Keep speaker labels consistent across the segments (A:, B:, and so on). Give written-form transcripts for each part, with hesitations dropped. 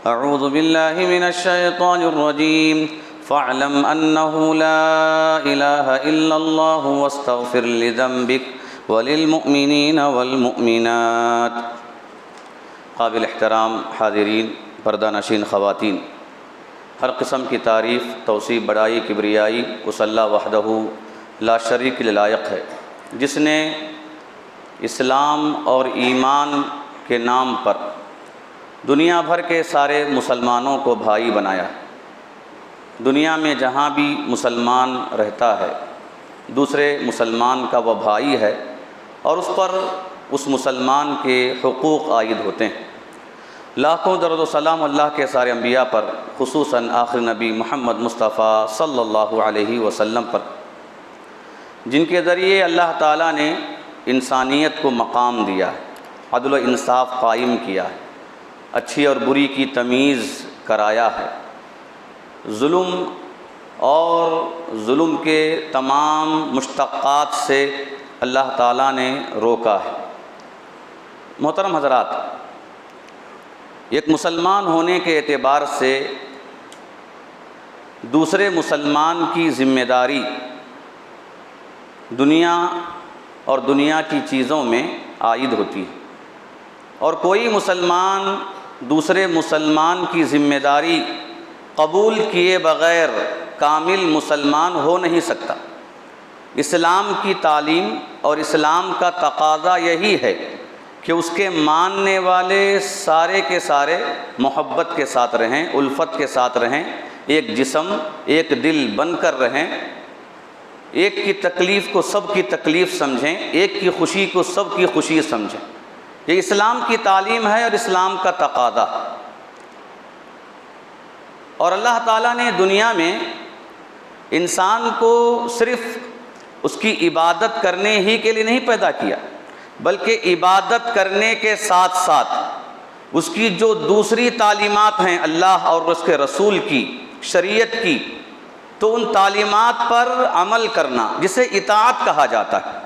A: اعوذ باللہ من الشیطان الرجیم فاعلم انہ لا الہ الا اللہ واستغفر لذنبک وللمؤمنین والمؤمنات۔ قابل احترام حاضرین، پردہ نشین خواتین، ہر قسم کی تعریف، توصیف، بڑائی، کبریائی اس اللہ وحدہ لا شریک کے لائق ہے، جس نے اسلام اور ایمان کے نام پر دنیا بھر کے سارے مسلمانوں کو بھائی بنایا۔ دنیا میں جہاں بھی مسلمان رہتا ہے دوسرے مسلمان کا وہ بھائی ہے، اور اس پر اس مسلمان کے حقوق عائد ہوتے ہیں۔ لاکھوں درود و سلام اللہ کے سارے انبیاء پر، خصوصاً آخر نبی محمد مصطفیٰ صلی اللہ علیہ وسلم پر، جن کے ذریعے اللہ تعالیٰ نے انسانیت کو مقام دیا ہے، عدل و انصاف قائم کیا ہے، اچھی اور بری کی تمیز کرایا ہے، ظلم اور ظلم کے تمام مشتقات سے اللہ تعالیٰ نے روکا ہے۔ محترم حضرات، ایک مسلمان ہونے کے اعتبار سے دوسرے مسلمان کی ذمہ داری دنیا اور دنیا کی چیزوں میں عائد ہوتی ہے، اور کوئی مسلمان دوسرے مسلمان کی ذمہ داری قبول کیے بغیر کامل مسلمان ہو نہیں سکتا۔ اسلام کی تعلیم اور اسلام کا تقاضا یہی ہے کہ اس کے ماننے والے سارے کے سارے محبت کے ساتھ رہیں، الفت کے ساتھ رہیں، ایک جسم ایک دل بن کر رہیں، ایک کی تکلیف کو سب کی تکلیف سمجھیں، ایک کی خوشی کو سب کی خوشی سمجھیں۔ یہ اسلام کی تعلیم ہے اور اسلام کا تقاضا۔ اور اللہ تعالیٰ نے دنیا میں انسان کو صرف اس کی عبادت کرنے ہی کے لیے نہیں پیدا کیا، بلکہ عبادت کرنے کے ساتھ ساتھ اس کی جو دوسری تعلیمات ہیں اللہ اور اس کے رسول کی، شریعت کی، تو ان تعلیمات پر عمل کرنا، جسے اطاعت کہا جاتا ہے۔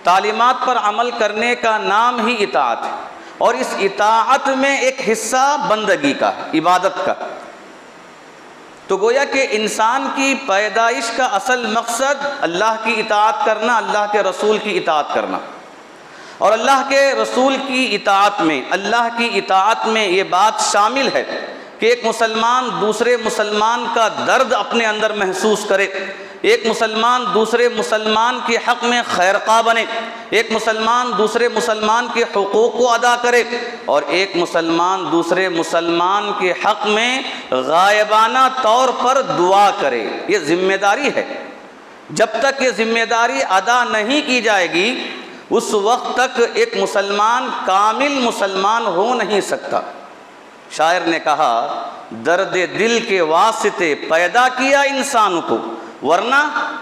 A: تعلیمات پر عمل کرنے کا نام ہی اطاعت ہے، اور اس اطاعت میں ایک حصہ بندگی کا ہے، عبادت کا۔ تو گویا کہ انسان کی پیدائش کا اصل مقصد اللہ کی اطاعت کرنا، اللہ کے رسول کی اطاعت کرنا، اور اللہ کے رسول کی اطاعت میں، اللہ کی اطاعت میں یہ بات شامل ہے کہ ایک مسلمان دوسرے مسلمان کا درد اپنے اندر محسوس کرے، ایک مسلمان دوسرے مسلمان کے حق میں خیرخواہ بنے، ایک مسلمان دوسرے مسلمان کے حقوق کو ادا کرے، اور ایک مسلمان دوسرے مسلمان کے حق میں غائبانہ طور پر دعا کرے۔ یہ ذمہ داری ہے۔ جب تک یہ ذمہ داری ادا نہیں کی جائے گی اس وقت تک ایک مسلمان کامل مسلمان ہو نہیں سکتا۔ شاعر نے کہا، درد دل کے واسطے پیدا کیا انسان کو، ورنہ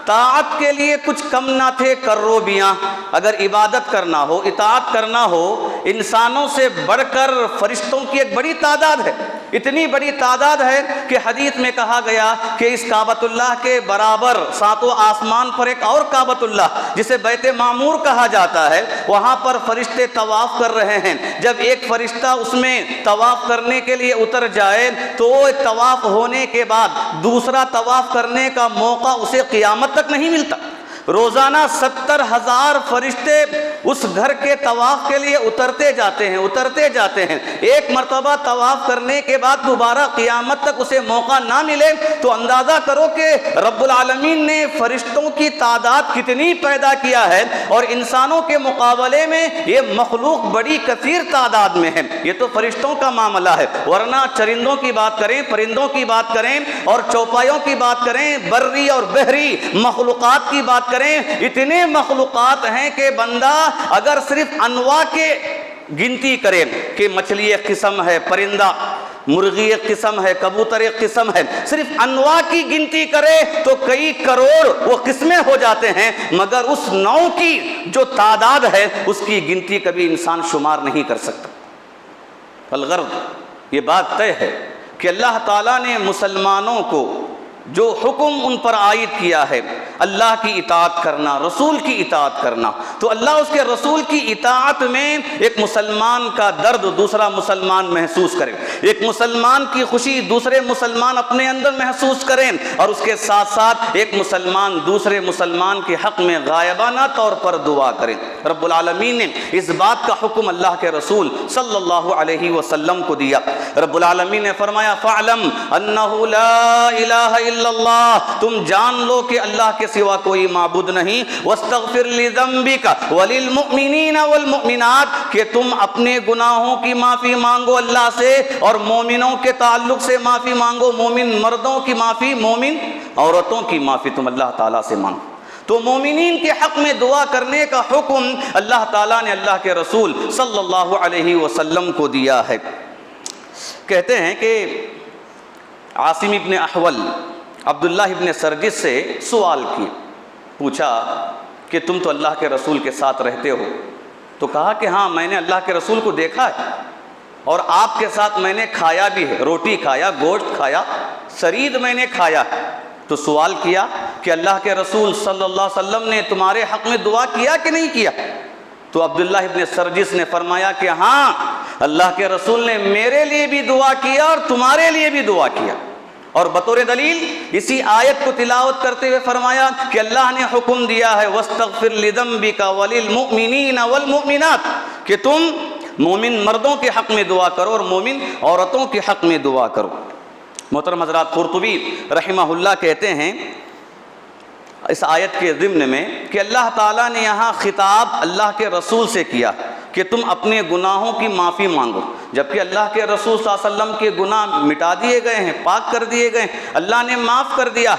A: طاعت کے لیے کچھ کم نہ تھے کروبیاں۔ اگر عبادت کرنا ہو، اطاعت کرنا ہو، انسانوں سے بڑھ کر فرشتوں کی ایک بڑی تعداد ہے، اتنی بڑی تعداد ہے کہ حدیث میں کہا گیا کہ اس کعبۃ اللہ کے برابر ساتوں آسمان پر ایک اور کعبۃ اللہ جسے بیت معمور کہا جاتا ہے، وہاں پر فرشتے طواف کر رہے ہیں۔ جب ایک فرشتہ اس میں طواف کرنے کے لیے اتر جائے تو طواف ہونے کے بعد دوسرا طواف کرنے کا موقع اسے قیامت تک نہیں ملتا۔ روزانہ 70,000 فرشتے اس گھر کے طواف کے لیے اترتے جاتے ہیں۔ ایک مرتبہ طواف کرنے کے بعد دوبارہ قیامت تک اسے موقع نہ ملے تو اندازہ کرو کہ رب العالمین نے فرشتوں کی تعداد کتنی پیدا کیا ہے، اور انسانوں کے مقابلے میں یہ مخلوق بڑی کثیر تعداد میں ہے۔ یہ تو فرشتوں کا معاملہ ہے، ورنہ چرندوں کی بات کریں، پرندوں کی بات کریں، اور چوپایوں کی بات کریں، بری اور بحری مخلوقات کی بات کریں، اتنے مخلوقات ہیں کہ بندہ اگر صرف انواع کے گنتی کرے کہ مچھلی ایک قسم ہے، پرندہ مرغی ایک قسم ہے، کبوتر ایک قسم ہے، صرف انواع کی گنتی کرے تو کئی کروڑ وہ قسمیں ہو جاتے ہیں، مگر اس نوع کی جو تعداد ہے اس کی گنتی کبھی انسان شمار نہیں کر سکتا۔ الغرض یہ بات طے ہے کہ اللہ تعالیٰ نے مسلمانوں کو جو حکم ان پر عائد کیا ہے اللہ کی اطاعت کرنا، رسول کی اطاعت کرنا، تو اللہ اس کے رسول کی اطاعت میں ایک مسلمان کا درد دوسرا مسلمان محسوس کرے، ایک مسلمان کی خوشی دوسرے مسلمان اپنے اندر محسوس کریں، اور اس کے ساتھ ساتھ ایک مسلمان دوسرے مسلمان کے حق میں غائبانہ طور پر دعا کریں۔ رب العالمین نے اس بات کا حکم اللہ کے رسول صلی اللہ علیہ وسلم کو دیا۔ رب العالمین نے فرمایا فَاعْلَمْ أَنَّهُ لَا إِلَهَ إِلَّا اللَّهُ، تم جان لو کہ اللہ کے سوا کوئی معبود نہیں، وَاسْتَغْفِرْ لِذَنْبِكَ وَلِلْمُؤْمِنِينَ وَالْمُؤْمِنَاتِ، کہ تم اپنے گناہوں کی معافی مانگو اللہ سے، اور مومنوں کے تعلق سے معافی مانگو، مومن مردوں کی معافی، مومن عورتوں کی معافی تم اللہ تعالیٰ سے مانگو۔ تو مومنین کے حق میں دعا کرنے کا حکم اللہ تعالیٰ نے اللہ کے رسول صلی اللہ علیہ وسلم کو دیا ہے۔ کہتے ہیں کہ عاصم ابن احول عبداللہ ابن سرجس سے سوال کیا، پوچھا کہ تم تو اللہ کے رسول کے ساتھ رہتے ہو، تو کہا کہ ہاں میں نے اللہ کے رسول کو دیکھا ہے، اور آپ کے ساتھ میں نے کھایا بھی ہے، روٹی کھایا، گوشت کھایا، سرید میں نے کھایا ہے۔ تو سوال کیا کہ اللہ کے رسول صلی اللہ علیہ وسلم نے تمہارے حق میں دعا کیا کہ نہیں کیا؟ تو عبداللہ ابن سرجس نے فرمایا کہ ہاں اللہ کے رسول نے میرے لیے بھی دعا کیا اور تمہارے لیے بھی دعا کیا، اور بطور دلیل اسی آیت کو تلاوت کرتے ہوئے فرمایا کہ اللہ نے حکم دیا ہے وَاسْتَغْفِرْ لِذَنْبِكَ وَلِلْمُؤْمِنِينَ وَالْمُؤْمِنَاتِ، کہ تم مومن مردوں کے حق میں دعا کرو اور مومن عورتوں کے حق میں دعا کرو۔ محترم حضرات، قرطبی رحمہ اللہ کہتے ہیں اس آیت کے ضمن میں کہ اللہ تعالیٰ نے یہاں خطاب اللہ کے رسول سے کیا کہ تم اپنے گناہوں کی معافی مانگو، جبکہ اللہ کے رسول صلی اللہ علیہ وسلم کے گناہ مٹا دیے گئے ہیں، پاک کر دیے گئے ہیں، اللہ نے معاف کر دیا۔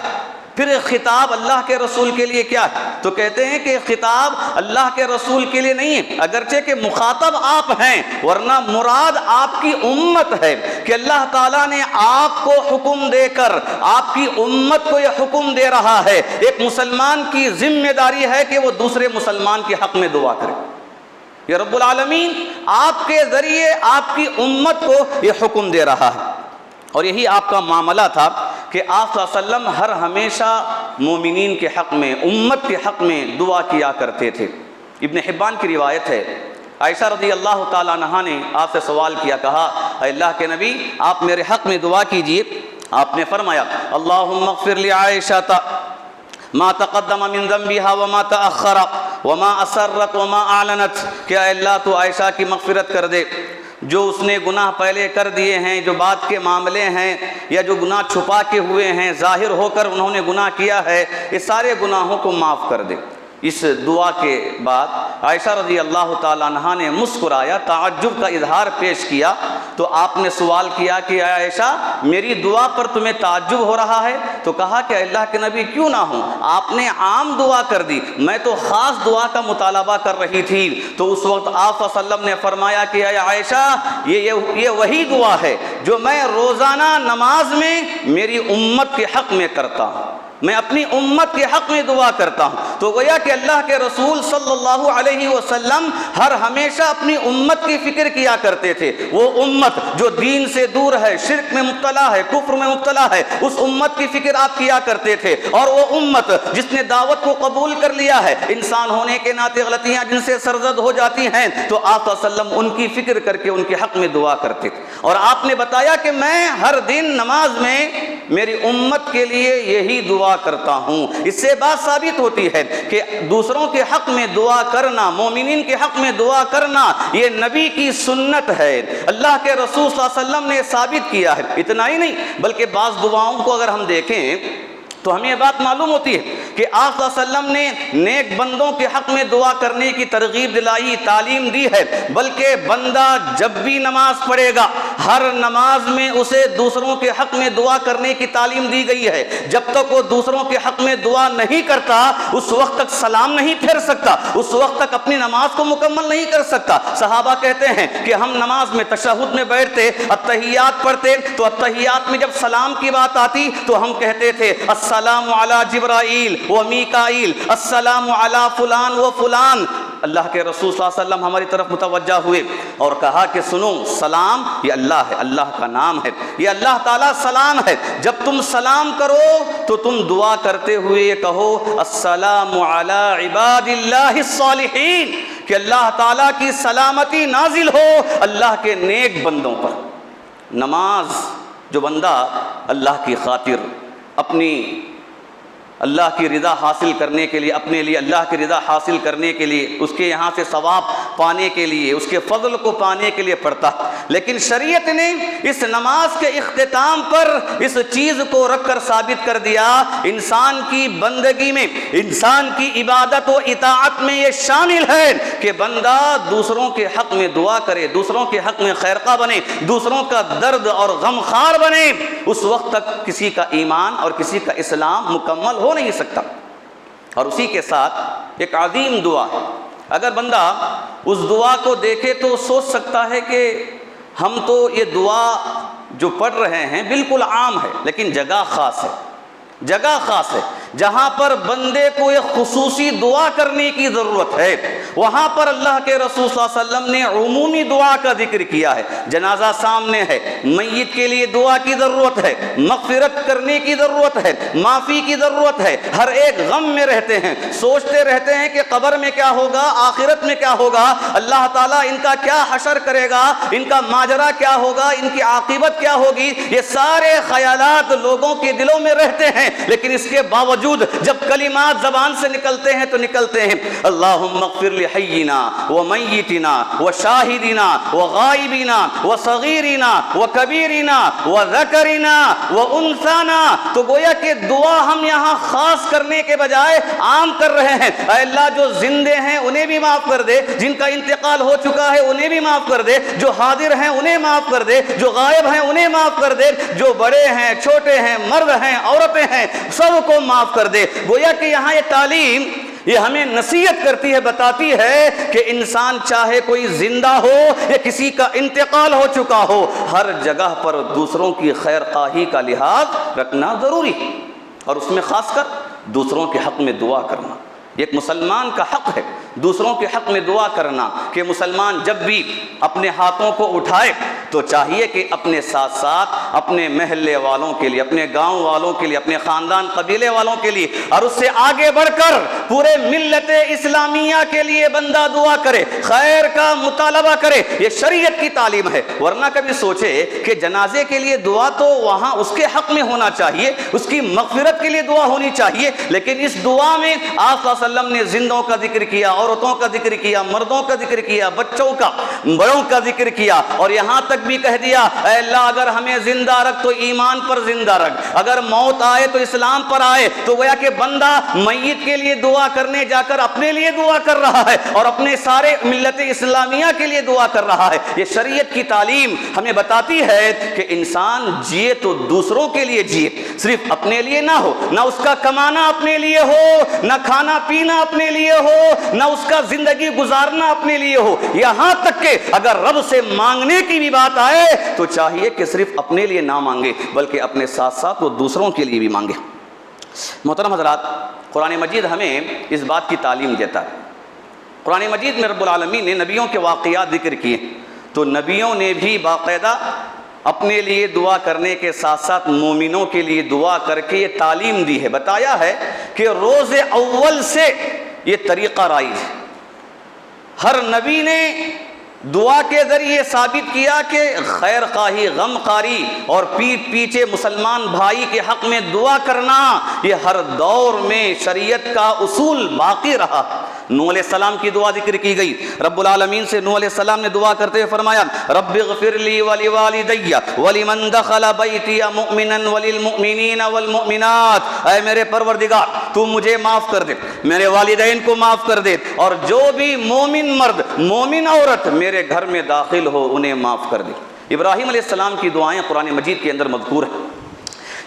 A: پھر خطاب اللہ کے رسول کے لیے کیا ہے؟ تو کہتے ہیں کہ خطاب اللہ کے رسول کے لیے نہیں ہے، اگرچہ کہ مخاطب آپ ہیں، ورنہ مراد آپ کی امت ہے، کہ اللہ تعالیٰ نے آپ کو حکم دے کر آپ کی امت کو یہ حکم دے رہا ہے، ایک مسلمان کی ذمہ داری ہے کہ وہ دوسرے مسلمان کے حق میں دعا کرے۔ یہ رب العالمین آپ کے ذریعے آپ کی امت کو یہ حکم دے رہا ہے، اور یہی آپ کا معاملہ تھا کہ آپ صلی اللہ علیہ وسلم ہر ہمیشہ مومنین کے حق میں، امت کے حق میں دعا کیا کرتے تھے۔ ابن حبان کی روایت ہے، عائشہ رضی اللہ تعالیٰ عنہا نے آپ سے سوال کیا، کہا اے اللہ کے نبی آپ میرے حق میں دعا کیجئے۔ آپ نے فرمایا اللہم اغفر لعائشہ ما تقدم من ذنبها وما تأخر وما اسرت وما اعلنت، کہ اے اللہ تو عائشہ کی مغفرت کر دے، جو اس نے گناہ پہلے کر دیے ہیں، جو بات کے معاملے ہیں، یا جو گناہ چھپا کے ہوئے ہیں، ظاہر ہو کر انہوں نے گناہ کیا ہے، اس سارے گناہوں کو معاف کر دے۔ اس دعا کے بعد عائشہ رضی اللہ تعالیٰ عنہا نے مسکرایا، تعجب کا اظہار پیش کیا، تو آپ نے سوال کیا کہ اے عائشہ میری دعا پر تمہیں تعجب ہو رہا ہے؟ تو کہا کہ اللہ کے نبی کیوں نہ ہوں، آپ نے عام دعا کر دی، میں تو خاص دعا کا مطالبہ کر رہی تھی۔ تو اس وقت آپ صلی اللہ علیہ وسلم نے فرمایا کہ اے عائشہ یہ وہی دعا ہے جو میں روزانہ نماز میں میری امت کے حق میں کرتا ہوں، میں اپنی امت کے حق میں دعا کرتا ہوں۔ تو گویا کہ اللہ کے رسول صلی اللہ علیہ وسلم ہر ہمیشہ اپنی امت کی فکر کیا کرتے تھے، وہ امت جو دین سے دور ہے، شرک میں مبتلا ہے، کفر میں مبتلا ہے، اس امت کی فکر آپ کیا کرتے تھے، اور وہ امت جس نے دعوت کو قبول کر لیا ہے، انسان ہونے کے ناطے غلطیاں جن سے سرزد ہو جاتی ہیں، تو آپ صلی اللہ علیہ وسلم ان کی فکر کر کے ان کے حق میں دعا کرتے تھے۔ اور آپ نے بتایا کہ میں ہر دن نماز میں میری امت کے لیے یہی دعا کرتا ہوں۔ اس سے بات ثابت ہوتی ہے کہ دوسروں کے حق میں دعا کرنا، مومنین کے حق میں دعا کرنا، یہ نبی کی سنت ہے، اللہ کے رسول صلی اللہ علیہ وسلم نے ثابت کیا ہے۔ اتنا ہی نہیں بلکہ بعض دعاؤں کو اگر ہم دیکھیں تو ہمیں یہ بات معلوم ہوتی ہے کہ آپ صلی اللہ علیہ وسلم نے نیک بندوں کے حق میں دعا کرنے کی ترغیب دلائی، تعلیم دی ہے، بلکہ بندہ جب بھی نماز پڑھے گا ہر نماز میں اسے دوسروں کے حق میں دعا کرنے کی تعلیم دی گئی ہے۔ جب تک وہ دوسروں کے حق میں دعا نہیں کرتا اس وقت تک سلام نہیں پھیر سکتا، اس وقت تک اپنی نماز کو مکمل نہیں کر سکتا۔ صحابہ کہتے ہیں کہ ہم نماز میں تشہد میں بیٹھتے، التحیات پڑھتے، تو التحیات میں جب سلام کی بات آتی تو ہم کہتے تھے السلام علی جبرائیل و میکائیل، السلام علی فلان و فلان، اللہ کے رسول صلی اللہ علیہ وسلم ہماری طرف متوجہ ہوئے اور کہا کہ سنو، سلام یہ اللہ ہے، اللہ کا نام ہے، یہ اللہ تعالیٰ سلام ہے۔ جب تم سلام کرو تو تم دعا کرتے ہوئے یہ کہو السلام علی عباد اللہ الصالحین، کہ اللہ تعالیٰ کی سلامتی نازل ہو اللہ کے نیک بندوں پر۔ نماز جو بندہ اللہ کی خاطر اپنی اللہ کی رضا حاصل کرنے کے لیے، اپنے لیے اللہ کی رضا حاصل کرنے کے لیے، اس کے یہاں سے ثواب پانے کے لیے، اس کے فضل کو پانے کے لیے پڑھتا، لیکن شریعت نے اس نماز کے اختتام پر اس چیز کو رکھ کر ثابت کر دیا، انسان کی بندگی میں، انسان کی عبادت و اطاعت میں یہ شامل ہے کہ بندہ دوسروں کے حق میں دعا کرے، دوسروں کے حق میں خیرخواہ بنے، دوسروں کا درد اور غم خوار بنے۔ اس وقت تک کسی کا ایمان اور کسی کا اسلام مکمل ہو نہیں سکتا۔ اور اسی کے ساتھ ایک عظیم دعا ہے، اگر بندہ اس دعا کو دیکھے تو سوچ سکتا ہے کہ ہم تو یہ دعا جو پڑھ رہے ہیں بالکل عام ہے، لیکن جگہ خاص ہے، جگہ خاص ہے جہاں پر بندے کو ایک خصوصی دعا کرنے کی ضرورت ہے، وہاں پر اللہ کے رسول صلی اللہ علیہ وسلم نے عمومی دعا کا ذکر کیا ہے۔ جنازہ سامنے ہے، میت کے لیے دعا کی ضرورت ہے، مغفرت کرنے کی ضرورت ہے، معافی کی ضرورت ہے، ہر ایک غم میں رہتے ہیں، سوچتے رہتے ہیں کہ قبر میں کیا ہوگا، آخرت میں کیا ہوگا، اللہ تعالیٰ ان کا کیا حشر کرے گا، ان کا ماجرا کیا ہوگا، ان کی عاقبت کیا ہوگی، یہ سارے خیالات لوگوں کے دلوں میں رہتے ہیں، لیکن اس کے باوجود جب کلمات زبان سے نکلتے ہیں تو نکلتے ہیں اللہم اغفر لحینا ومیتنا وشاہدنا وغائبنا وصغیرنا وکبیرنا وذکرنا وانثانا۔ تو گویا کہ دعا ہم یہاں خاص کرنے کے بجائے عام کر رہے ہیں۔ اے اللہ جو زندے ہیں انہیں بھی معاف کر دے، جن کا انتقال ہو چکا ہے انہیں بھی معاف کر دے، جو حاضر ہیں انہیں معاف کر دے، جو غائب ہیں انہیں معاف کر دے، جو بڑے ہیں چھوٹے ہیں مرد ہیں عورتیں ہیں سب کو معاف کر دے۔ گویا کہ یہاں یہ تعلیم یہ ہمیں نصیحت کرتی ہے، بتاتی ہے کہ انسان چاہے کوئی زندہ ہو یا کسی کا انتقال ہو چکا ہو، ہر جگہ پر دوسروں کی خیر خواہی کا لحاظ رکھنا ضروری ہے، اور اس میں خاص کر دوسروں کے حق میں دعا کرنا۔ ایک مسلمان کا حق ہے دوسروں کے حق میں دعا کرنا، کہ مسلمان جب بھی اپنے ہاتھوں کو اٹھائے تو چاہیے کہ اپنے ساتھ ساتھ اپنے محلے والوں کے لیے، اپنے گاؤں والوں کے لیے، اپنے خاندان قبیلے والوں کے لیے، اور اس سے آگے بڑھ کر پورے ملت اسلامیہ کے لیے بندہ دعا کرے، خیر کا مطالبہ کرے۔ یہ شریعت کی تعلیم ہے، ورنہ کبھی سوچے کہ جنازے کے لیے دعا تو وہاں اس کے حق میں ہونا چاہیے، اس کی مغفرت کے لیے دعا ہونی چاہیے، لیکن اس دعا میں آپ صلی اللہ علیہ وسلم نے زندوں کا ذکر کیا، عورتوں کا ذکر کیا، مردوں کا ذکر کیا، بچوں کا، بڑوں کا ذکر کیا، اور یہاں تک بھی کہہ دیا اے اللہ اگر ہمیں زندہ رکھ تو ایمان پر زندہ رکھ، اگر موت آئے تو اسلام پر آئے۔ تو گویا کہ بندہ میت کے لیے دعا کرنے جا کر اپنے لیے دعا کر رہا ہے اور اپنے سارے ملت اسلامیہ کے لیے دعا کر رہا ہے۔ یہ شریعت کی تعلیم ہمیں بتاتی ہے کہ انسان جیے تو دوسروں کے لیے جیے، صرف اپنے لیے نہ ہو، نہ اس کا کمانا اپنے لیے ہو، نہ کھانا پینا اپنے لیے ہو، نہ اس کا زندگی گزارنا اپنے لیے ہو، یہاں تک کہ اگر رب سے مانگنے کی بھی بات آئے تو چاہیے کہ صرف اپنے لیے نہ مانگے بلکہ اپنے ساتھ ساتھ وہ دوسروں کے لیے بھی مانگے۔ محترم حضرات، قرآن مجید ہمیں اس بات کی تعلیم دیتا ہے۔ قرآن مجید میں رب العالمین نے نبیوں کے واقعات ذکر کیے، تو نبیوں نے بھی باقاعدہ اپنے لیے دعا کرنے کے ساتھ ساتھ مومنوں کے لیے دعا کر کے یہ تعلیم دی ہے، بتایا ہے کہ روز اول سے یہ طریقہ رائج ہے۔ ہر نبی نے دعا کے ذریعے ثابت کیا کہ خیر خواہی، غم خاری اور پیٹھ پیچھے مسلمان بھائی کے حق میں دعا کرنا یہ ہر دور میں شریعت کا اصول باقی رہا۔ نوح علیہ السلام کی دعا ذکر کی گئی، رب العالمین سے نوح علیہ السلام نے دعا کرتے ہوئے فرمایا رب اغفر لی ولوالدی ولمن دخل بیتی مؤمنا وللمؤمنین والمؤمنات۔ اے میرے پروردگار تو مجھے معاف کر دے، میرے والدین کو معاف کر دے، اور جو بھی مومن مرد مومن عورت میرے گھر میں داخل ہو انہیں معاف کر دے۔ ابراہیم علیہ السلام کی دعائیں قرآن مجید کے اندر مذکور ہیں۔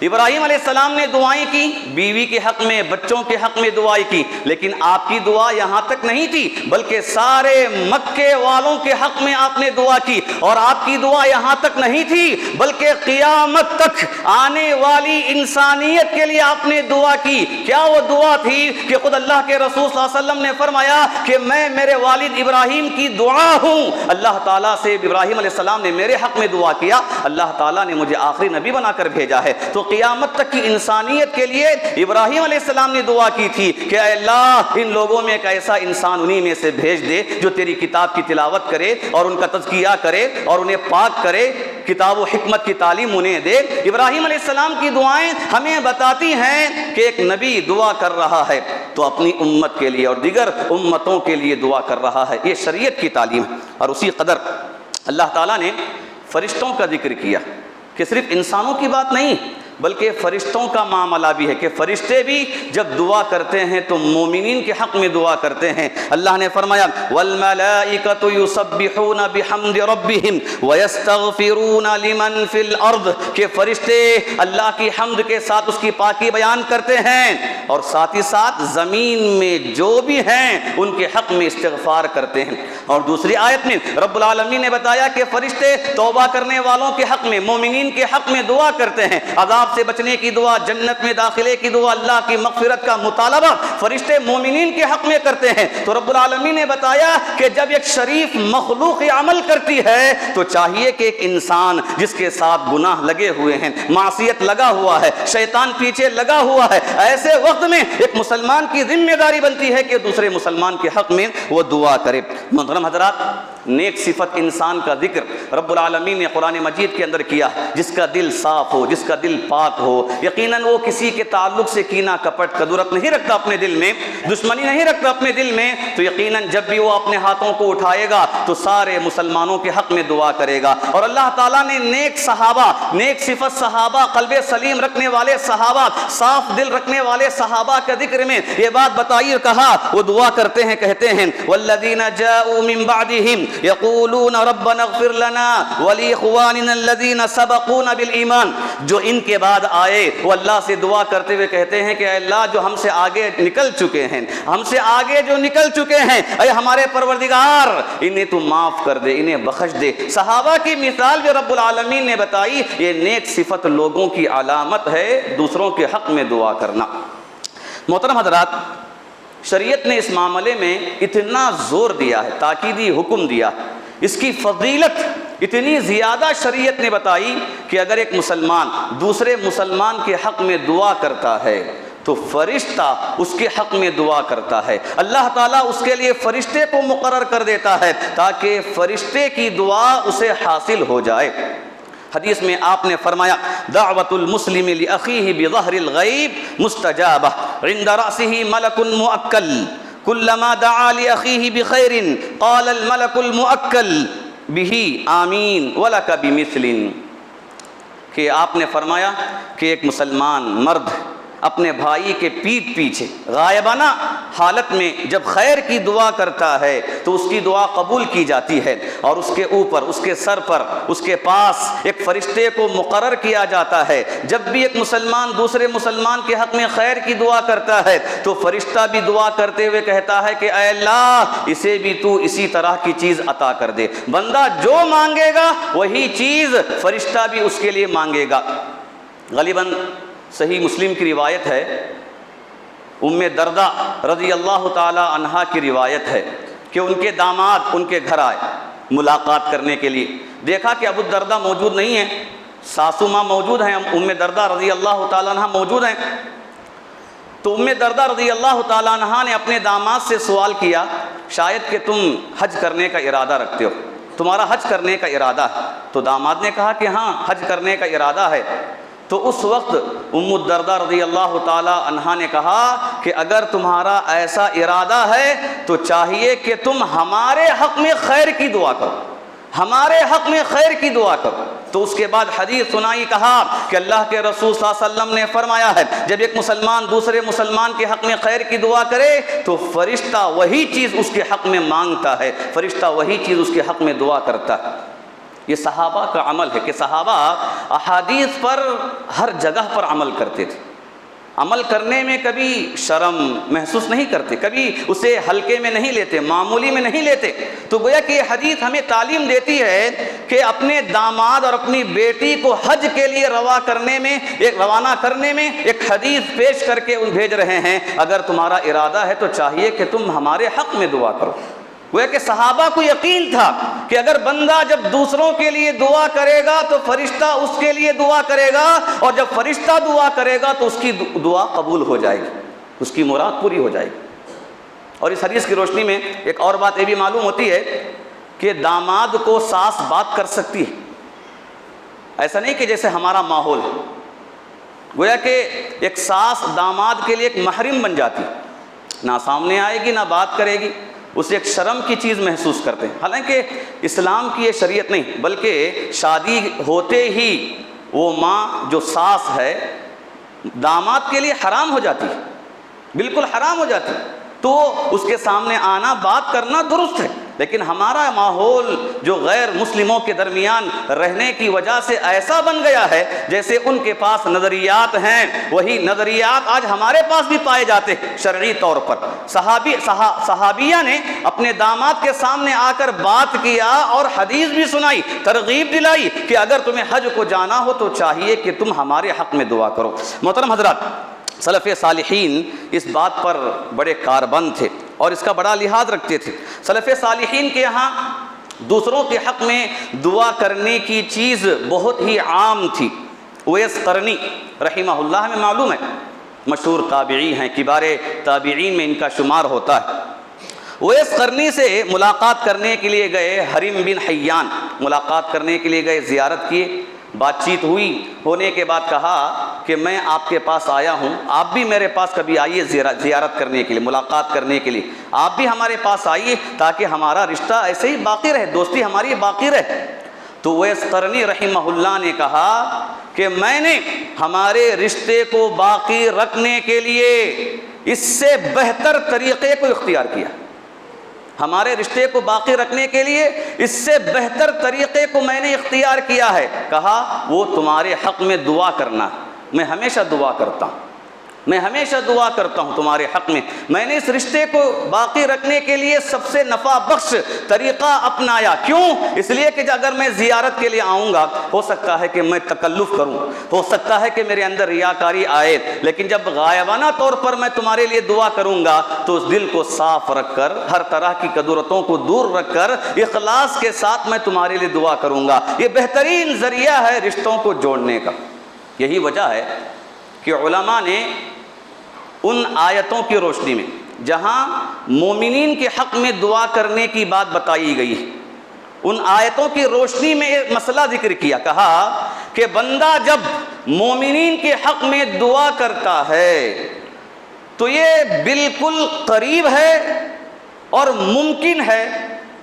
A: ابراہیم علیہ السلام نے دعائیں کی، بیوی کے حق میں، بچوں کے حق میں دعائیں کی، لیکن آپ کی دعا یہاں تک نہیں تھی، بلکہ سارے مکے والوں کے حق میں آپ نے دعا کی، اور آپ کی دعا یہاں تک نہیں تھی بلکہ قیامت تک آنے والی انسانیت کے لیے آپ نے دعا کی۔ کیا وہ دعا تھی کہ خود اللہ کے رسول صلی اللہ علیہ وسلم نے فرمایا کہ میں میرے والد ابراہیم کی دعا ہوں، اللہ تعالیٰ سے ابراہیم علیہ السلام نے میرے حق میں دعا کیا، اللہ تعالیٰ نے مجھے آخری نبی بنا کر بھیجا ہے۔ تو قیامت تک کی انسانیت کے لیے ابراہیم علیہ السلام نے دعا کی تھی کہ اے اللہ ان لوگوں میں ایک ایسا انسان انہی میں سے بھیج دے جو تیری کتاب کی تلاوت کرے اور ان کا تزکیہ کرے اور انہیں پاک کرے، کتاب و حکمت کی تعلیم انہیں دے۔ ابراہیم علیہ السلام کی دعائیں ہمیں بتاتی ہیں کہ ایک نبی دعا کر رہا ہے تو اپنی امت کے لیے اور دیگر امتوں کے لیے دعا کر رہا ہے، یہ شریعت کی تعلیم ہے۔ اور اسی قدر اللہ تعالیٰ نے فرشتوں کا ذکر کیا کہ صرف انسانوں کی بات نہیں بلکہ فرشتوں کا معاملہ بھی ہے کہ فرشتے بھی جب دعا کرتے ہیں تو مومنین کے حق میں دعا کرتے ہیں۔ اللہ نے فرمایا وَالْمَلَائِكَةُ يُسَبِّحُونَ بِحَمْدِ رَبِّهِمْ وَيَسْتَغْفِرُونَ لِمَنْ فِي الْأَرْضِ کہ فرشتے اللہ کی حمد کے ساتھ اس کی پاکی بیان کرتے ہیں اور ساتھ ہی ساتھ زمین میں جو بھی ہیں ان کے حق میں استغفار کرتے ہیں۔ اور دوسری آیت میں رب العالمین نے بتایا کہ فرشتے توبہ کرنے والوں کے حق میں، مومنین کے حق میں دعا کرتے ہیں، عذاب سے بچنے کی دعا، جنت میں داخلے کی دعا، اللہ کی مغفرت کا مطالبہ فرشتے مومنین کے حق میں کرتے ہیں۔ تو رب العالمین نے بتایا کہ جب ایک شریف مخلوق عمل کرتی ہے تو چاہیے کہ ایک انسان جس کے ساتھ گناہ لگے ہوئے ہیں، معصیت لگا ہوا ہے، شیطان پیچھے لگا ہوا ہے، ایسے وقت میں ایک مسلمان کی ذمہ داری بنتی ہے کہ دوسرے مسلمان کے حق میں وہ دعا کرے۔ محترم حضرات، نیک صفت انسان کا ذکر رب العالمین نے قرآن مجید کے اندر کیا، جس کا دل صاف ہو، جس کا دل پاک ہو، یقیناً وہ کسی کے تعلق سے کینہ کپٹ کدورت نہیں رکھتا اپنے دل میں، دشمنی نہیں رکھتا اپنے دل میں، تو یقیناً جب بھی وہ اپنے ہاتھوں کو اٹھائے گا تو سارے مسلمانوں کے حق میں دعا کرے گا۔ اور اللہ تعالیٰ نے نیک صحابہ، نیک صفت صحابہ، قلب سلیم رکھنے والے صحابہ، صاف دل رکھنے والے صحابہ کا ذکر میں یہ بات بتائی اور کہا، وہ دعا کرتے ہیں، کہتے ہیں والذین جاءوا من بعدہم یقولون ربنا اغفر لنا ولاخواننا الذین سبقونا بالایمان، جو ان کے بعد آئے وہ اللہ سے دعا کرتے ہوئے کہتے ہیں کہ اے اللہ جو ہم سے آگے نکل چکے ہیں، ہم سے آگے جو نکل چکے ہیں، اے ہمارے پروردگار انہیں تو معاف کر دے، انہیں بخش دے۔ صحابہ کی مثال جو رب العالمین نے بتائی، یہ نیک صفت لوگوں کی علامت ہے، دوسروں کے حق میں دعا کرنا۔ محترم حضرات، شریعت نے اس معاملے میں اتنا زور دیا ہے، تاکیدی حکم دیا، اس کی فضیلت اتنی زیادہ شریعت نے بتائی کہ اگر ایک مسلمان دوسرے مسلمان کے حق میں دعا کرتا ہے تو فرشتہ اس کے حق میں دعا کرتا ہے، اللہ تعالیٰ اس کے لیے فرشتے کو مقرر کر دیتا ہے تاکہ فرشتے کی دعا اسے حاصل ہو جائے۔ حدیث میں آپ نے فرمایا دعوت المسلم لأخیہ بظہر الغیب مستجابہ عند رأسہ ملک مؤکل کلما دعا لأخیہ بخیر قال الملک المؤکل بہی آمین ولک بمثل، کہ آپ نے فرمایا کہ ایک مسلمان مرد اپنے بھائی کے پیٹھ پیچھے غائبانہ حالت میں جب خیر کی دعا کرتا ہے تو اس کی دعا قبول کی جاتی ہے، اور اس کے اوپر، اس کے سر پر، اس کے پاس ایک فرشتے کو مقرر کیا جاتا ہے۔ جب بھی ایک مسلمان دوسرے مسلمان کے حق میں خیر کی دعا کرتا ہے تو فرشتہ بھی دعا کرتے ہوئے کہتا ہے کہ اے اللہ اسے بھی تو اسی طرح کی چیز عطا کر دے۔ بندہ جو مانگے گا وہی چیز فرشتہ بھی اس کے لیے مانگے گا۔ غالباً صحیح مسلم کی روایت ہے، ام دردہ رضی اللہ تعالی عنہا کی روایت ہے کہ ان کے داماد ان کے گھر آئے ملاقات کرنے کے لیے، دیکھا کہ ابو دردہ موجود نہیں ہیں، ساسو ماں موجود ہیں، ام دردہ رضی اللہ تعالی عنہا موجود ہیں۔ تو ام دردہ رضی اللہ تعالی عنہا نے اپنے داماد سے سوال کیا، شاید کہ تم حج کرنے کا ارادہ رکھتے ہو، تمہارا حج کرنے کا ارادہ ہے؟ تو داماد نے کہا کہ ہاں حج کرنے کا ارادہ ہے۔ تو اس وقت ام الدرداء رضی اللہ تعالی عنہا نے کہا کہ اگر تمہارا ایسا ارادہ ہے تو چاہیے کہ تم ہمارے حق میں خیر کی دعا کرو، ہمارے حق میں خیر کی دعا کرو۔ تو اس کے بعد حدیث سنائی، کہا کہ اللہ کے رسول صلی اللہ علیہ وسلم نے فرمایا ہے جب ایک مسلمان دوسرے مسلمان کے حق میں خیر کی دعا کرے تو فرشتہ وہی چیز اس کے حق میں مانگتا ہے، فرشتہ وہی چیز اس کے حق میں دعا کرتا ہے۔ یہ صحابہ کا عمل ہے کہ صحابہ احادیث پر ہر جگہ پر عمل کرتے تھے، عمل کرنے میں کبھی شرم محسوس نہیں کرتے، کبھی اسے ہلکے میں نہیں لیتے، معمولی میں نہیں لیتے۔ تو گویا کہ یہ حدیث ہمیں تعلیم دیتی ہے کہ اپنے داماد اور اپنی بیٹی کو حج کے لیے روانہ کرنے میں ایک حدیث پیش کر کے بھیج رہے ہیں، اگر تمہارا ارادہ ہے تو چاہیے کہ تم ہمارے حق میں دعا کرو۔ گویا کہ صحابہ کو یقین تھا کہ اگر بندہ جب دوسروں کے لیے دعا کرے گا تو فرشتہ اس کے لیے دعا کرے گا، اور جب فرشتہ دعا کرے گا تو اس کی دعا قبول ہو جائے گی، اس کی مراد پوری ہو جائے گی۔ اور اس حدیث کی روشنی میں ایک اور بات یہ بھی معلوم ہوتی ہے کہ داماد کو ساس بات کر سکتی ہے، ایسا نہیں کہ جیسے ہمارا ماحول ہے، گویا کہ ایک ساس داماد کے لیے ایک محرم بن جاتی، نہ سامنے آئے گی نہ بات کرے گی، اسے ایک شرم کی چیز محسوس کرتے ہیں۔ حالانکہ اسلام کی یہ شریعت نہیں، بلکہ شادی ہوتے ہی وہ ماں جو ساس ہے داماد کے لیے حرام ہو جاتی ہے، بالکل حرام ہو جاتی ہے، تو اس کے سامنے آنا بات کرنا درست ہے۔ لیکن ہمارا ماحول جو غیر مسلموں کے درمیان رہنے کی وجہ سے ایسا بن گیا ہے جیسے ان کے پاس نظریات ہیں، وہی نظریات آج ہمارے پاس بھی پائے جاتے ہیں شرعی طور پر۔ صحابیہ نے اپنے داماد کے سامنے آ کر بات کیا اور حدیث بھی سنائی، ترغیب دلائی کہ اگر تمہیں حج کو جانا ہو تو چاہیے کہ تم ہمارے حق میں دعا کرو۔ محترم حضرات، سلف صالحین اس بات پر بڑے کاربند تھے اور اس کا بڑا لحاظ رکھتے تھے۔ سلف صالحین کے یہاں دوسروں کے حق میں دعا کرنے کی چیز بہت ہی عام تھی۔ اویس قرنی رحمہ اللہ ہمیں معلوم ہے، مشہور تابعی ہیں، کبار تابعین میں ان کا شمار ہوتا ہے۔ اویس قرنی سے ملاقات کرنے کے لیے گئے، حریم بن حیان ملاقات کرنے کے لیے گئے، زیارت کیے، بات چیت ہونے کے بعد کہا کہ میں آپ کے پاس آیا ہوں، آپ بھی میرے پاس کبھی آئیے زیارت کرنے کے لیے، ملاقات کرنے کے لیے، آپ بھی ہمارے پاس آئیے تاکہ ہمارا رشتہ ایسے ہی باقی رہے، دوستی ہماری باقی رہے۔ تو اویس قرنی رحمہ اللہ نے کہا کہ میں نے ہمارے رشتے کو باقی رکھنے کے لیے اس سے بہتر طریقے کو اختیار کیا، ہمارے رشتے کو باقی رکھنے کے لیے اس سے بہتر طریقے کو میں نے اختیار کیا ہے۔ کہا وہ تمہارے حق میں دعا کرنا، میں ہمیشہ دعا کرتا ہوں، میں ہمیشہ دعا کرتا ہوں تمہارے حق میں۔ میں نے اس رشتے کو باقی رکھنے کے لیے سب سے نفع بخش طریقہ اپنایا۔ کیوں؟ اس لیے کہ اگر میں زیارت کے لیے آؤں گا ہو سکتا ہے کہ میں تکلف کروں، ہو سکتا ہے کہ میرے اندر ریاکاری آئے، لیکن جب غائبانہ طور پر میں تمہارے لیے دعا کروں گا تو اس دل کو صاف رکھ کر، ہر طرح کی کدورتوں کو دور رکھ کر اخلاص کے ساتھ میں تمہارے لیے دعا کروں گا۔ یہ بہترین ذریعہ ہے رشتوں کو جوڑنے کا۔ یہی وجہ ہے کہ علماء نے ان آیتوں کی روشنی میں جہاں مومنین کے حق میں دعا کرنے کی بات بتائی گئی ہے، ان آیتوں کی روشنی میں ایک مسئلہ ذکر کیا، کہا کہ بندہ جب مومنین کے حق میں دعا کرتا ہے تو یہ بالکل قریب ہے اور ممکن ہے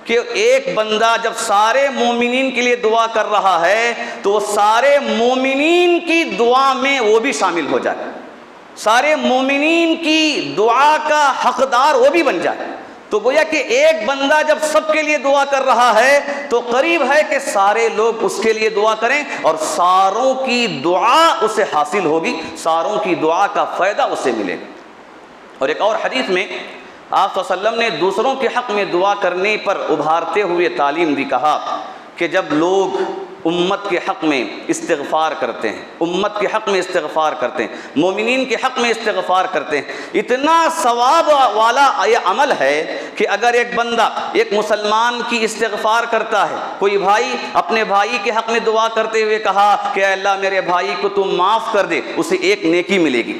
A: کہ ایک بندہ جب سارے مومنین کے لیے دعا کر رہا ہے تو سارے مومنین کی دعا میں وہ بھی شامل ہو جائے، سارے مومنین کی دعا کا حقدار وہ بھی بن جائے۔ تو گویا کہ ایک بندہ جب سب کے لیے دعا کر رہا ہے تو قریب ہے کہ سارے لوگ اس کے لیے دعا کریں اور ساروں کی دعا اسے حاصل ہوگی، ساروں کی دعا کا فائدہ اسے ملے گا۔ اور ایک اور حدیث میں آپ صلی اللہ علیہ وسلم نے دوسروں کے حق میں دعا کرنے پر ابھارتے ہوئے تعلیم دی، کہا کہ جب لوگ امت کے حق میں استغفار کرتے ہیں، امت کے حق میں استغفار کرتے ہیں، مومنین کے حق میں استغفار کرتے ہیں، اتنا ثواب والا یہ عمل ہے کہ اگر ایک بندہ ایک مسلمان کی استغفار کرتا ہے، کوئی بھائی اپنے بھائی کے حق میں دعا کرتے ہوئے کہا کہ اے اللہ میرے بھائی کو تم معاف کر دے، اسے ایک نیکی ملے گی۔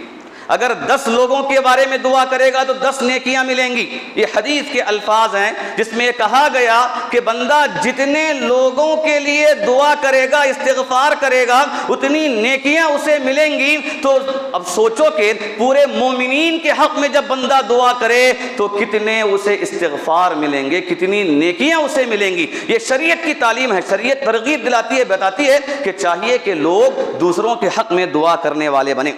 A: اگر 10 لوگوں کے بارے میں دعا کرے گا تو 10 نیکیاں ملیں گی۔ یہ حدیث کے الفاظ ہیں جس میں کہا گیا کہ بندہ جتنے لوگوں کے لیے دعا کرے گا، استغفار کرے گا، اتنی نیکیاں اسے ملیں گی۔ تو اب سوچو کہ پورے مومنین کے حق میں جب بندہ دعا کرے تو کتنے اسے استغفار ملیں گے، کتنی نیکیاں اسے ملیں گی۔ یہ شریعت کی تعلیم ہے، شریعت ترغیب دلاتی ہے، بتاتی ہے کہ چاہیے کہ لوگ دوسروں کے حق میں دعا کرنے والے بنیں۔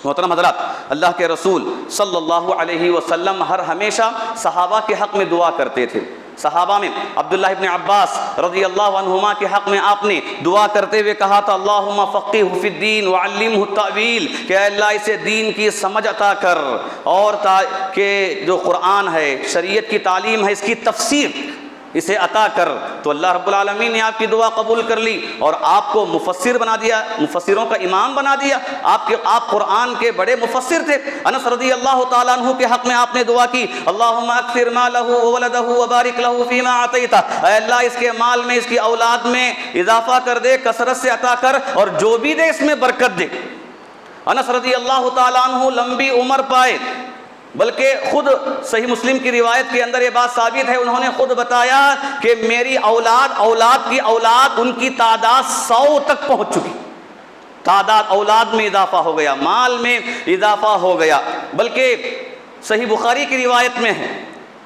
A: محترم حضرات، اللہ کے رسول صلی اللہ علیہ وسلم ہمیشہ صحابہ کے حق میں دعا کرتے تھے۔ صحابہ میں عبداللہ ابن عباس رضی اللہ عنہما کے حق میں آپ نے دعا کرتے ہوئے کہا تھا اللہم فقہہ فی الدین وعلمہ التأویل، کہ اے اللہ اسے دین کی سمجھ عطا کر، اور کہ جو قرآن ہے، شریعت کی تعلیم ہے، اس کی تفسیر اسے عطا کر۔ تو اللہ رب العالمین نے آپ کی دعا قبول کر لی اور آپ کو مفسر بنا دیا، مفسروں کا امام بنا دیا۔ آپ قرآن کے بڑے مفسر تھے۔ انس رضی اللہ تعالیٰ عنہ کے حق میں آپ نے دعا کی اللہم اکثر مالہ وولدہ وبارک لہ فیما عطیتہ، اے اللہ اس کے مال میں، اس کی اولاد میں اضافہ کر دے، کثرت سے عطا کر، اور جو بھی دے اس میں برکت دے۔ انس رضی اللہ تعالیٰ عنہ لمبی عمر پائے، بلکہ خود صحیح مسلم کی روایت کے اندر یہ بات ثابت ہے، انہوں نے خود بتایا کہ میری اولاد کی اولاد، ان کی تعداد 100 تک پہنچ چکی، تعداد اولاد میں اضافہ ہو گیا، مال میں اضافہ ہو گیا۔ بلکہ صحیح بخاری کی روایت میں ہے،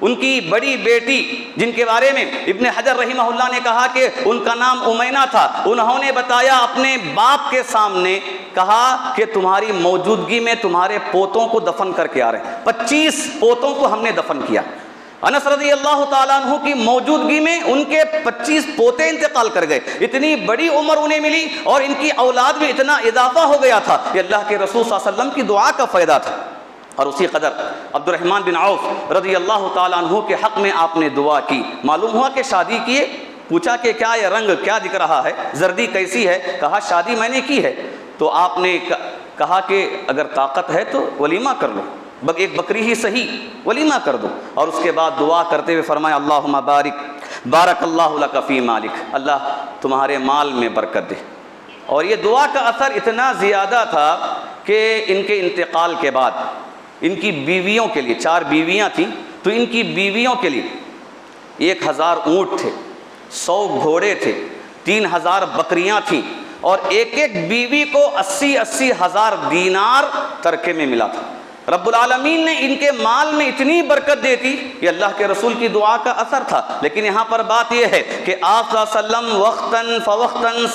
A: ان کی بڑی بیٹی جن کے بارے میں ابن حجر رحمہ اللہ نے کہا کہ ان کا نام امینا تھا، انہوں نے بتایا اپنے باپ کے سامنے، کہا کہ تمہاری موجودگی میں تمہارے پوتوں کو دفن کر کے آ رہے ہیں، 25 پوتوں کو ہم نے دفن کیا۔ انس رضی اللہ تعالیٰ عنہ کی موجودگی میں ان کے 25 پوتے انتقال کر گئے، اتنی بڑی عمر انہیں ملی اور ان کی اولاد میں اتنا اضافہ ہو گیا تھا۔ یہ اللہ کے رسول صلی اللہ علیہ وسلم کی دعا کا فائدہ تھا۔ اور اسی قدر عبد الرحمن بن عوف رضی اللہ تعالیٰ عنہ کے حق میں آپ نے دعا کی۔ معلوم ہوا کہ شادی کیے، پوچھا کہ کیا یہ رنگ کیا دکھ رہا ہے، زردی کیسی ہے؟ کہا شادی میں نے کی ہے۔ تو آپ نے کہا کہ اگر طاقت ہے تو ولیمہ کر لو، ایک بکری ہی صحیح، ولیمہ کر دو۔ اور اس کے بعد دعا کرتے ہوئے فرمایا اللہم بارک اللہ لک فی مالک، اللہ تمہارے مال میں برکت دے۔ اور یہ دعا کا اثر اتنا زیادہ تھا کہ ان کے انتقال کے بعد ان کی بیویوں کے لیے، 4 بیویاں تھیں، تو ان کی بیویوں کے لیے 1000 اونٹ تھے، 100 گھوڑے تھے، 3000 بکریاں تھیں، اور ایک بیوی کو 80 ہزار دینار ترکے میں ملا تھا۔ رب العالمین نے ان کے مال میں اتنی برکت دیتی، یہ اللہ کے رسول کی دعا کا اثر تھا۔ لیکن یہاں پر بات یہ ہے کہ آپ صلی اللہ علیہ وسلم وقتاً فوقتاً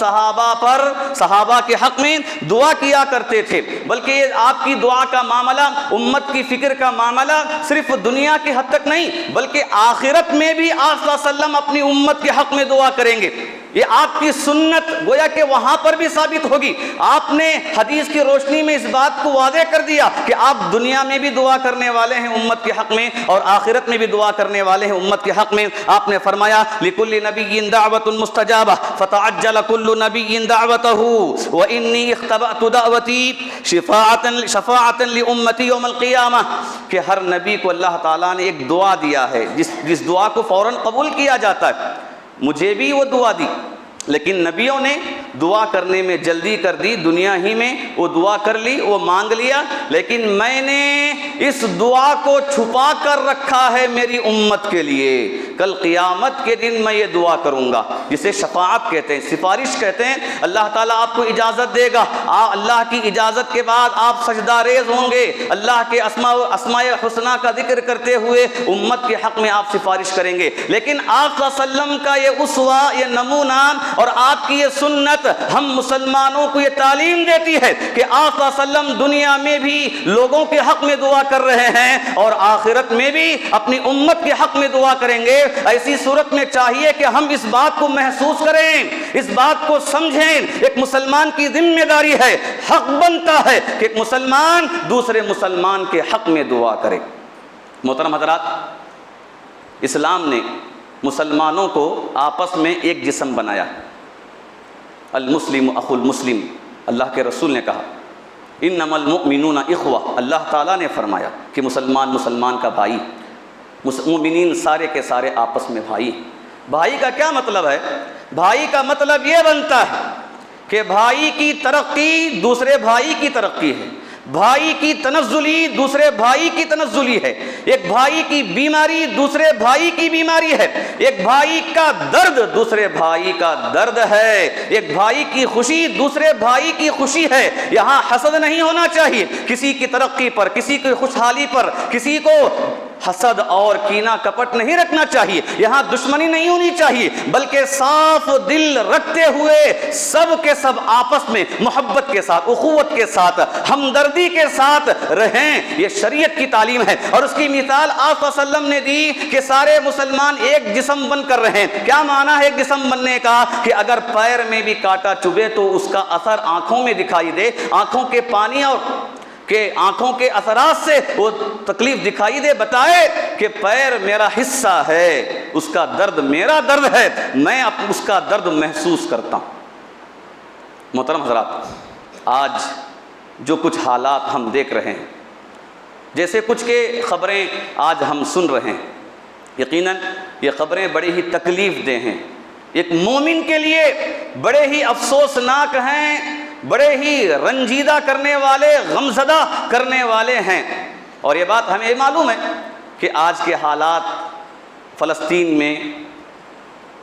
A: صحابہ کے حق میں دعا کیا کرتے تھے، بلکہ یہ آپ کی دعا کا معاملہ، امت کی فکر کا معاملہ صرف دنیا کے حد تک نہیں، بلکہ آخرت میں بھی آپ صلی اللہ علیہ وسلم اپنی امت کے حق میں دعا کریں گے۔ یہ آپ کی سنت گویا کہ وہاں پر بھی ثابت ہوگی۔ آپ نے حدیث کی روشنی میں اس بات کو واضح کر دیا کہ آپ دنیا میں بھی دعا کرنے والے ہیں امت کے حق میں، اور آخرت میں بھی دعا کرنے والے ہیں امت کے حق میں۔ آپ نے فرمایا لِكُلِّ نَبِيٍّ دَعْوَةٌ مُسْتَجَابَةٌ فَتَعَجَّلَ كُلُّ نَبِيٍّ دَعْوَتَهُ وَإِنِّي اخْتَبَأْتُ دَعْوَتِي شَفَاعَةً لِأُمَّتِي يَوْمَ الْقِيَامَةِ، کہ ہر نبی کو اللہ تعالیٰ نے ایک دعا دیا ہے جس دعا کو فوراً قبول کیا جاتا ہے۔ مجھے بھی وہ دعا دی، لیکن نبیوں نے دعا کرنے میں جلدی کر دی، دنیا ہی میں وہ دعا کر لی، وہ مانگ لیا، لیکن میں نے اس دعا کو چھپا کر رکھا ہے میری امت کے لیے۔ کل قیامت کے دن میں یہ دعا کروں گا، جسے شفاعت کہتے ہیں، سفارش کہتے ہیں۔ اللہ تعالیٰ آپ کو اجازت دے گا، اللہ کی اجازت کے بعد آپ سجدہ ریز ہوں گے، اللہ کے اسماء حسنہ کا ذکر کرتے ہوئے امت کے حق میں آپ سفارش کریں گے۔ لیکن آپ صلی اللہ علیہ وسلم کا یہ اسوہ، یہ نمونہ اور آپ کی یہ سنت ہم مسلمانوں کو یہ تعلیم دیتی ہے کہ آپ صلی اللہ علیہ وسلم دنیا میں بھی لوگوں کے حق میں دعا کر رہے ہیں اور آخرت میں بھی اپنی امت کے حق میں دعا کریں گے۔ ایسی صورت میں چاہیے کہ ہم اس بات کو محسوس کریں، اس بات کو سمجھیں۔ ایک مسلمان کی ذمہ داری ہے، حق بنتا ہے کہ ایک مسلمان دوسرے مسلمان کے حق میں دعا کرے۔ محترم حضرات، اسلام نے مسلمانوں کو آپس میں ایک جسم بنایا، المسلم اخو المسلم۔ اللہ کے رسول نے کہا انما المؤمنون اخوہ، اللہ تعالیٰ نے فرمایا کہ مسلمان کا بھائی، مومنین سارے کے سارے آپس میں بھائی۔ بھائی کا کیا مطلب ہے؟ بھائی کا مطلب یہ بنتا ہے کہ بھائی کی ترقی دوسرے بھائی کی ترقی ہے، بھائی کی تنزلی دوسرے بھائی کی تنزلی ہے، ایک بھائی کی بیماری دوسرے بھائی کی بیماری ہے، ایک بھائی کا درد دوسرے بھائی کا درد ہے، ایک بھائی کی خوشی دوسرے بھائی کی خوشی ہے۔ یہاں حسد نہیں ہونا چاہیے کسی کی ترقی پر، کسی کی خوشحالی پر، کسی کو حسد اور کینہ کپٹ نہیں رکھنا چاہیے، یہاں دشمنی نہیں ہونی چاہیے، بلکہ صاف دل رکھتے ہوئے سب کے سب آپس میں محبت کے ساتھ، اخوت کے ساتھ، ہمدردی کے ساتھ رہیں۔ یہ شریعت کی تعلیم ہے، اور اس کی مثال آپ صلی اللہ علیہ وسلم نے دی کہ سارے مسلمان ایک جسم بن کر رہیں۔ کیا معنی ہے ایک جسم بننے کا؟ کہ اگر پیر میں بھی کانٹا چبھے تو اس کا اثر آنکھوں میں دکھائی دے، آنکھوں کے پانی اور کہ آنکھوں کے اثرات سے وہ تکلیف دکھائی دے، بتائے کہ پیر میرا حصہ ہے، اس کا درد میرا درد ہے، میں اس کا درد محسوس کرتا ہوں۔ محترم حضرات، آج جو کچھ حالات ہم دیکھ رہے ہیں، جیسے کچھ کے خبریں آج ہم سن رہے ہیں، یقیناً یہ خبریں بڑی ہی تکلیف دہ ہیں، ایک مومن کے لیے بڑے ہی افسوسناک ہیں، بڑے ہی رنجیدہ کرنے والے، غمزدہ کرنے والے ہیں۔ اور یہ بات ہمیں معلوم ہے کہ آج کے حالات فلسطین میں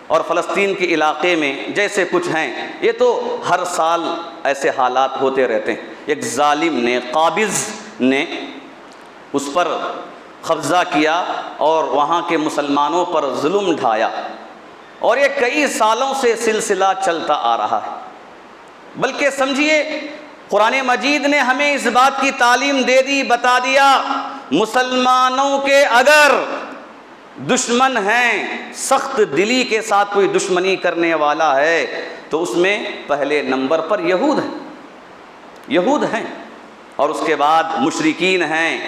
A: اور فلسطین کے علاقے میں جیسے کچھ ہیں، یہ تو ہر سال ایسے حالات ہوتے رہتے ہیں۔ ایک ظالم نے، قابض نے اس پر قبضہ کیا اور وہاں کے مسلمانوں پر ظلم ڈھایا، اور یہ کئی سالوں سے سلسلہ چلتا آ رہا ہے۔ بلکہ سمجھیے قرآن مجید نے ہمیں اس بات کی تعلیم دے دی، بتا دیا، مسلمانوں کے اگر دشمن ہیں، سخت دلی کے ساتھ کوئی دشمنی کرنے والا ہے تو اس میں پہلے نمبر پر یہود ہیں، اور اس کے بعد مشرکین ہیں،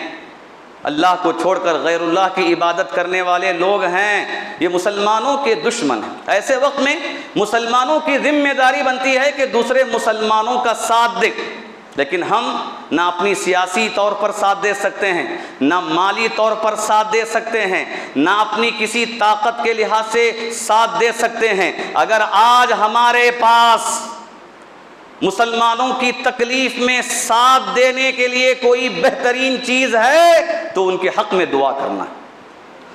A: اللہ کو چھوڑ کر غیر اللہ کی عبادت کرنے والے لوگ ہیں، یہ مسلمانوں کے دشمن ہیں۔ ایسے وقت میں مسلمانوں کی ذمہ داری بنتی ہے کہ دوسرے مسلمانوں کا ساتھ دیں، لیکن ہم نہ اپنی سیاسی طور پر ساتھ دے سکتے ہیں، نہ مالی طور پر ساتھ دے سکتے ہیں، نہ اپنی کسی طاقت کے لحاظ سے ساتھ دے سکتے ہیں۔ اگر آج ہمارے پاس مسلمانوں کی تکلیف میں ساتھ دینے کے لیے کوئی بہترین چیز ہے تو ان کے حق میں دعا کرنا ہے،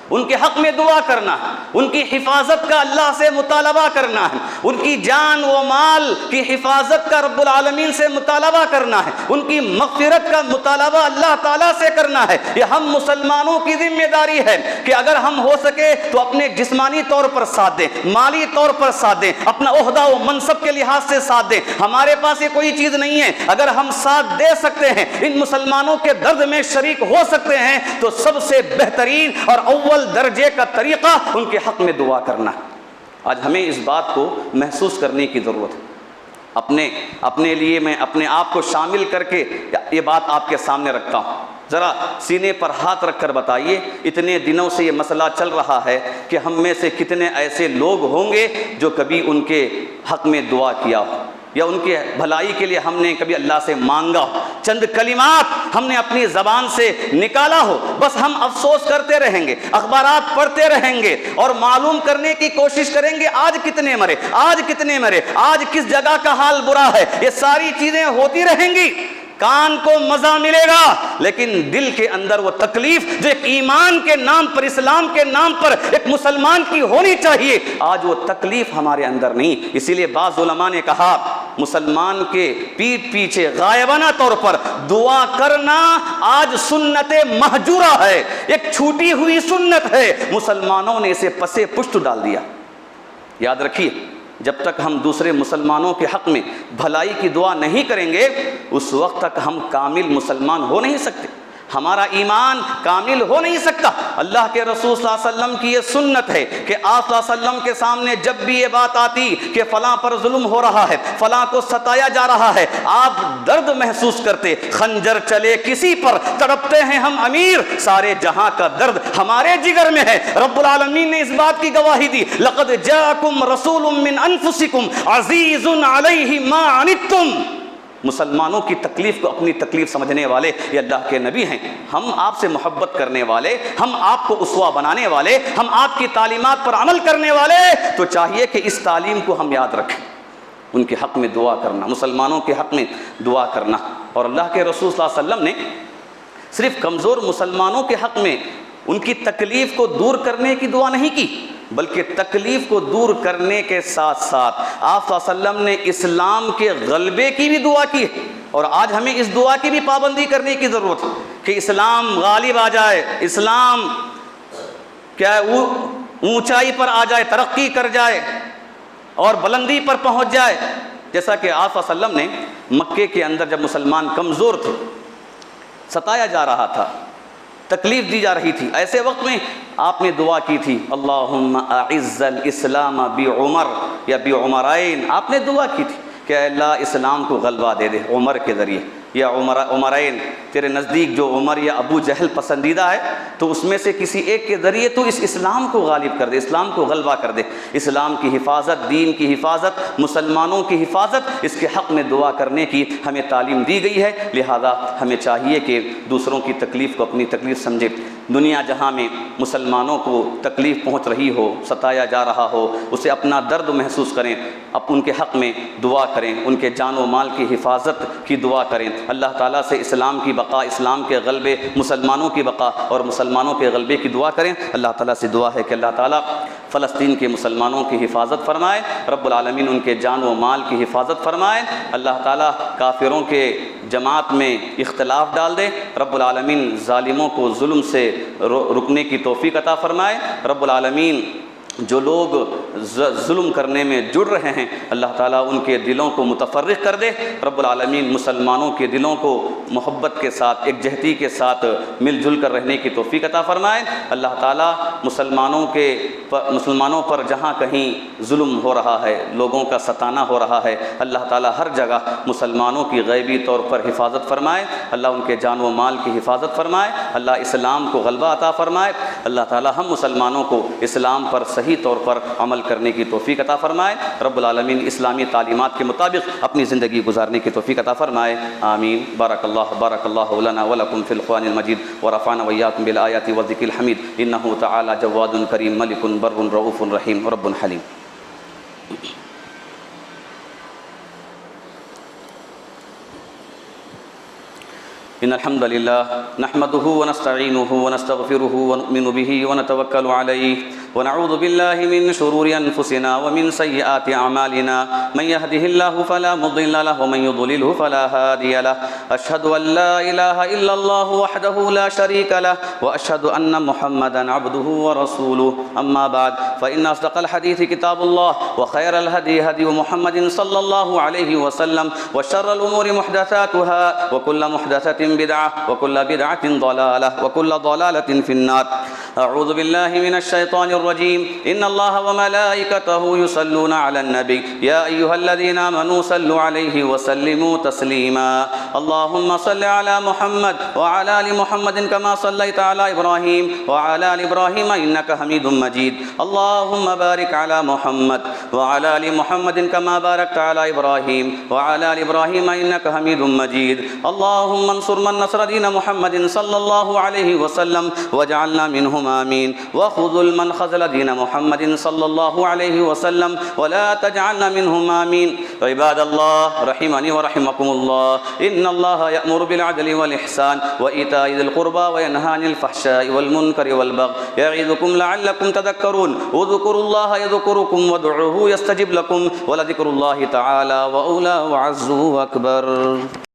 A: ان کے حق میں دعا کرنا ہے، ان کی حفاظت کا اللہ سے مطالبہ کرنا ہے، ان کی جان و مال کی حفاظت کا رب العالمین سے مطالبہ کرنا ہے، ان کی مغفرت کا مطالبہ اللہ تعالیٰ سے کرنا ہے۔ یہ ہم مسلمانوں کی ذمہ داری ہے کہ اگر ہم ہو سکے تو اپنے جسمانی طور پر ساتھ دیں، مالی طور پر ساتھ دیں، اپنا عہدہ و منصب کے لحاظ سے ساتھ دیں۔ ہمارے پاس یہ کوئی چیز نہیں ہے، اگر ہم ساتھ دے سکتے ہیں، ان مسلمانوں کے درد میں شریک ہو سکتے ہیں، تو سب سے بہترین اور اول درجے کا طریقہ ان کے حق میں دعا کرنا ہے۔ آج ہمیں اس بات کو محسوس کرنے کی ضرورت ہے۔ اپنے لیے میں اپنے آپ کو شامل کر کے یہ بات آپ کے سامنے رکھتا ہوں۔ ذرا سینے پر ہاتھ رکھ کر بتائیے، اتنے دنوں سے یہ مسئلہ چل رہا ہے کہ ہم میں سے کتنے ایسے لوگ ہوں گے جو کبھی ان کے حق میں دعا کیا ہو، یا ان کے بھلائی کے لیے ہم نے کبھی اللہ سے مانگا ہو، چند کلمات ہم نے اپنی زبان سے نکالا ہو۔ بس ہم افسوس کرتے رہیں گے، اخبارات پڑھتے رہیں گے، اور معلوم کرنے کی کوشش کریں گے آج کتنے مرے، آج کتنے مرے، آج کس جگہ کا حال برا ہے۔ یہ ساری چیزیں ہوتی رہیں گی، کان کو مزہ ملے گا، لیکن دل کے اندر وہ تکلیف جو ایک ایمان کے نام پر، اسلام کے نام پر ایک مسلمان کی ہونی چاہیے، آج وہ تکلیف ہمارے اندر نہیں۔ اسی لیے بعض علماء نے کہا مسلمان کے پیٹھ پیچھے غائبانہ طور پر دعا کرنا آج سنت مہجورہ ہے، ایک چھوٹی ہوئی سنت ہے، مسلمانوں نے اسے پسے پشت ڈال دیا۔ یاد رکھیے، جب تک ہم دوسرے مسلمانوں کے حق میں بھلائی کی دعا نہیں کریں گے، اس وقت تک ہم کامل مسلمان ہو نہیں سکتے، ہمارا ایمان کامل ہو نہیں سکتا۔ اللہ کے رسول صلی اللہ علیہ وسلم کی یہ سنت ہے کہ آپ صلی اللہ علیہ وسلم کے سامنے جب بھی یہ بات آتی کہ فلاں پر ظلم ہو رہا ہے، فلاں کو ستایا جا رہا ہے، آپ درد محسوس کرتے، خنجر چلے کسی پر تڑپتے ہیں ہم امیر، سارے جہاں کا درد ہمارے جگر میں ہے۔ رب العالمین نے اس بات کی گواہی دی، لقد جاءکم رسول من انفسکم عزیز علیہ ما عنتم۔ مسلمانوں کی تکلیف کو اپنی تکلیف سمجھنے والے یہ اللہ کے نبی ہیں۔ ہم آپ سے محبت کرنے والے، ہم آپ کو اسوہ بنانے والے، ہم آپ کی تعلیمات پر عمل کرنے والے، تو چاہیے کہ اس تعلیم کو ہم یاد رکھیں، ان کے حق میں دعا کرنا، مسلمانوں کے حق میں دعا کرنا۔ اور اللہ کے رسول صلی اللہ علیہ وسلم نے صرف کمزور مسلمانوں کے حق میں ان کی تکلیف کو دور کرنے کی دعا نہیں کی، بلکہ تکلیف کو دور کرنے کے ساتھ ساتھ آپ صلی اللہ علیہ وسلم نے اسلام کے غلبے کی بھی دعا کی ہے۔ اور آج ہمیں اس دعا کی بھی پابندی کرنے کی ضرورت ہے کہ اسلام غالب آ جائے، اسلام کیا وہ اونچائی پر آ جائے، ترقی کر جائے اور بلندی پر پہنچ جائے. جیسا کہ آپ صلی اللہ علیہ وسلم نے مکے کے اندر جب مسلمان کمزور تھے، ستایا جا رہا تھا، تکلیف دی جا رہی تھی، ایسے وقت میں آپ نے دعا کی تھی اللہم اعز الاسلام بعمر یا بعمرین. آپ نے دعا کی تھی کہ اے اللہ اسلام کو غلبہ دے دے عمر کے ذریعے یا عمرین. تیرے نزدیک جو عمر یا ابو جہل پسندیدہ ہے تو اس میں سے کسی ایک کے ذریعے تو اس اسلام کو غالب کر دے، اسلام کو غلبہ کر دے. اسلام کی حفاظت، دین کی حفاظت، مسلمانوں کی حفاظت، اس کے حق میں دعا کرنے کی ہمیں تعلیم دی گئی ہے. لہذا ہمیں چاہیے کہ دوسروں کی تکلیف کو اپنی تکلیف سمجھے. دنیا جہاں میں مسلمانوں کو تکلیف پہنچ رہی ہو، ستایا جا رہا ہو، اسے اپنا درد محسوس کریں، اب ان کے حق میں دعا کریں، ان کے جان و مال کی حفاظت کی دعا کریں. اللہ تعالیٰ سے اسلام کی بقا، اسلام کے غلبے، مسلمانوں کی بقا اور مسلمانوں کے غلبے کی دعا کریں. اللہ تعالیٰ سے دعا ہے کہ اللہ تعالیٰ فلسطین کے مسلمانوں کی حفاظت فرمائے، رب العالمین ان کے جان و مال کی حفاظت فرمائے. اللہ تعالیٰ کافروں کے جماعت میں اختلاف ڈال دے، رب العالمین ظالموں کو ظلم سے رکنے کی توفیق عطا فرمائے. رب العالمین جو لوگ ظلم کرنے میں جڑ رہے ہیں اللہ تعالیٰ ان کے دلوں کو متفرق کر دے. رب العالمین مسلمانوں کے دلوں کو محبت کے ساتھ، یکجہتی کے ساتھ مل جل کر رہنے کی توفیق عطا فرمائے. اللہ تعالیٰ مسلمانوں پر جہاں کہیں ظلم ہو رہا ہے، لوگوں کا ستانا ہو رہا ہے، اللہ تعالیٰ ہر جگہ مسلمانوں کی غیبی طور پر حفاظت فرمائے. اللہ ان کے جان و مال کی حفاظت فرمائے. اللہ اسلام کو غلبہ عطا فرمائے. اللہ تعالیٰ ہم مسلمانوں کو اسلام پر صحیح طور پر عمل کرنے کی توفیق عطا فرمائے. رب العالمین اسلامی تعلیمات کے مطابق اپنی زندگی گزارنے کی توفیق عطا فرمائے. آمین. بارک اللہ لنا ولکم فی القرآن المجید ورفعنا وإياكم بالآیات والذکر الحمید. انہ تعالی جواد کریم ملک بر رؤوف رحیم رب حلیم. إن الحمد لله نحمده ونستعينه ونستغفره ونؤمن به ونتوكل عليه ونعوذ بالله من شرور أنفسنا ومن سيئات أعمالنا من يهده الله فلا مضل له ومن يضلله فلا هادي له. أشهد أن لا إله إلا الله وحده لا شريك له وأشهد أن محمدا عبده ورسوله. أما بعد فإن أصدق الحديث كتاب الله وخير الهدي هدي محمد صلى الله عليه وسلم وشر الأمور محدثاتها وكل محدثة بدعة وكل بدعة ضلالة وكل ضلالة في النار. أعوذ بالله من الشيطان الرجيم. إن الله وملائكته يصلون على النبي يا أيها الذين آمنوا صلوا عليه وسلموا تسليما. اللهم صل على محمد وعلى آل محمد كما صليت على إبراهيم وعلى آل إبراهيم إنك حميد مجيد. اللهم بارك على محمد وعلى آل محمد كما باركت على إبراهيم وعلى آل إبراهيم إنك حميد مجيد. اللهم انصر من نصر دين محمد صلى الله عليه وسلم واجعلنا منهم آمين. وخذل من خذل دين محمد صلى الله عليه وسلم ولا تجعلنا منهم آمين. عباد الله رحمني ورحمكم الله. إن الله يأمر بالعدل والإحسان وإيتاء ذي القربى وينهى عن الفحشاء والمنكر والبغي يعظكم لعلكم تذكرون. اذكروا الله يذكركم وادعوه يستجب لكم ولذكر الله تعالى وأولى وعز وأكبر.